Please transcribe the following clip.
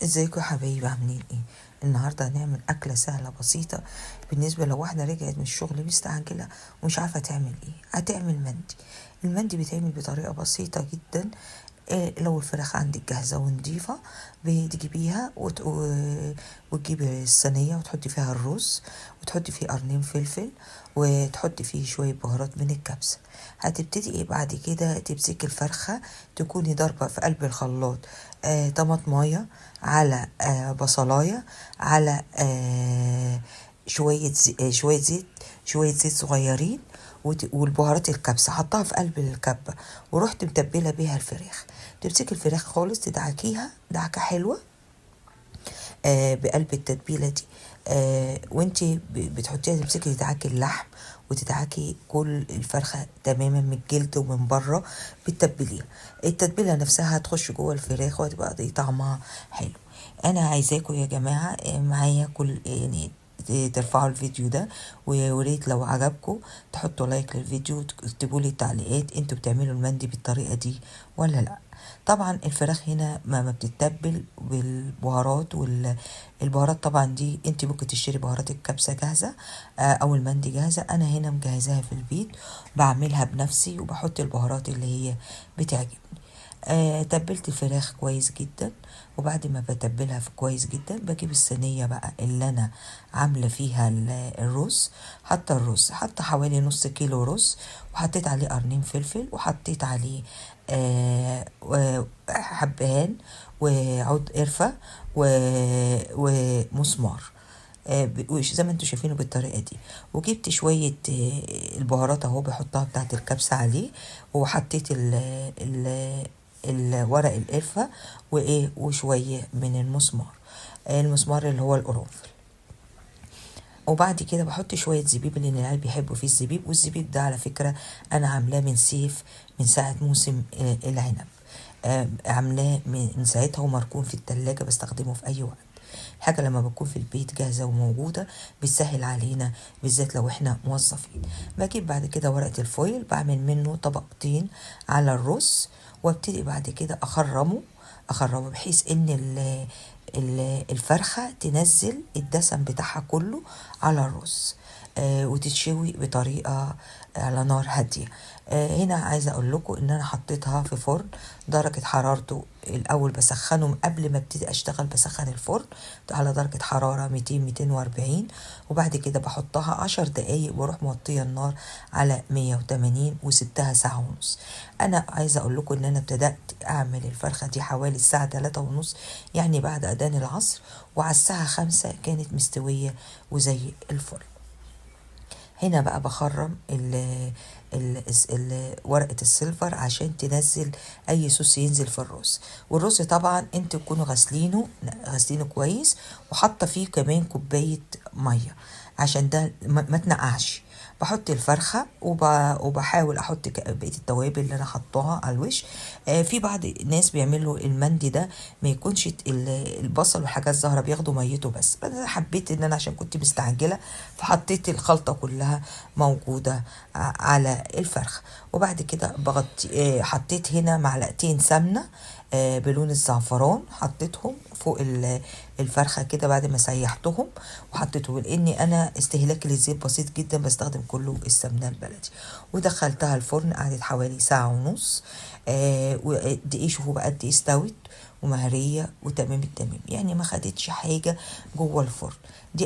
ازيكم يا حبايبي، عاملين ايه؟ النهارده هنعمل اكله سهله بسيطه بالنسبه لو واحده رجعت من الشغل مستعجله ومش عارفه تعمل ايه. هتعمل مندي. المندي بيتعمل بطريقه بسيطه جدا. لو الفراخ عندك جاهزه ونضيفه بتجيبيها وتجيبي الصينيه وتحطي فيها الرز وتحطي فيه قرنين فلفل وتحطي فيه شويه بهارات من الكبسه. هتبتدي ايه بعد كده؟ تمسكي الفرخه، تكوني ضاربه في قلب الخلاط طماطمايه، على بصلايه، على شويه زيت، شويه زيت صغيرين، والبهارات الكبسة حطها في قلب الكبة، ورحت متبلة بيها الفراخ. تمسكي الفراخ خالص تدعكيها دعكة حلوة بقلب التتبيلة دي. وانتي بتحطيها، تمسكي تدعكي اللحم وتدعكي كل الفرخة تماما من الجلد ومن بره، بتتبليها. التتبيلة نفسها هتخش جوه الفراخ وهتبقى دي طعمها حلو. انا عايزاكم يا جماعة معايا كل يعني ترفعوا الفيديو ده، وريت لو عجبكم تحطوا لايك للفيديو وتكتبوا لي تعليقات انتوا بتعملوا المندي بالطريقة دي ولا لا. طبعا الفراخ هنا ما بتتبل بالبهارات، والبهارات طبعا دي انت ممكن تشتري بهارات الكبسة جاهزة او المندي جاهزة. انا هنا مجهزاها في البيت، بعملها بنفسي وبحط البهارات اللي هي بتعجبني. تبلت الفراخ كويس جدا، وبعد ما بتبلها في كويس جدا بجيب الصينية بقى اللي انا عاملة فيها الرز. حتى الرز حتى حوالي نص كيلو رز، وحطيت عليه قرنين فلفل، وحطيت عليه حبهان وعود قرفة ومسمار، زي ما انتوا شايفينه بالطريقه دي. وجبت شويه البهارات اهو بحطها بتاعت الكبسه عليه، وحطيت ورق القرفه وايه وشويه من المسمار اللي هو القرنفل. وبعد كده بحط شويه زبيب لان العيال بيحبوا فيه الزبيب، والزبيب ده على فكره انا عاملاه من سيف من ساعه موسم العنب. عاملاه من ساعتها ومركون في التلاجة، بستخدمه في اي وقت. حاجة لما بتكون في البيت جاهزة وموجودة بتسهل علينا، بالذات لو احنا موظفين. بجيب بعد كده ورقة الفويل، بعمل منه طبقتين على الرز، وابتدي بعد كده اخرمه بحيث ان الفرخة تنزل الدسم بتاعها كله على الرز. وتتشوي بطريقة على نار هادية. هنا عايزة اقول لكم ان انا حطيتها في فرن درجة حرارته الاول بسخنه قبل ما ابتدي اشتغل، بسخن الفرن على درجة حرارة 200-240، وبعد كده بحطها 10 دقايق واروح موطية النار على 180 وسبتها ساعة ونص. انا عايزة اقول لكم ان انا ابتدأت اعمل الفرخة دي حوالي الساعة 3:30، يعني بعد اذان العصر، وعلى الساعة 5 كانت مستوية وزي الفل. هنا بقى بخرم ورقة السيلفر عشان تنزل اي صوص ينزل في الرز. والرز طبعا انتوا تكونوا غسلينه كويس، وحاطه فيه كمان كوباية مية عشان ده ما تنقعش. بحط الفرخة وبحاول احط بقية التوابل اللي انا حطاها على الوش. في بعض الناس بيعملوا المندي ده ما يكونش البصل والحاجات ظاهرة، بياخدوا ميته بس انا حبيت ان انا عشان كنت مستعجلة فحطيت الخلطة كلها موجودة على الفرخ. وبعد كده بغطي، حطيت هنا معلقتين سمنة بلون الزعفران، حطيتهم فوق الفرخة كده بعد ما سيحتهم وحطيتهم، لاني انا استهلاك للزيت بسيط جدا، بستخدم كله السمنة البلدي. ودخلتها الفرن، قعدت حوالي ساعة ونص. ودقي شوفوا بقى قد ايه استوت ومهرية وتمام التمام، يعني ما خدتش حاجة جوه الفرن. دي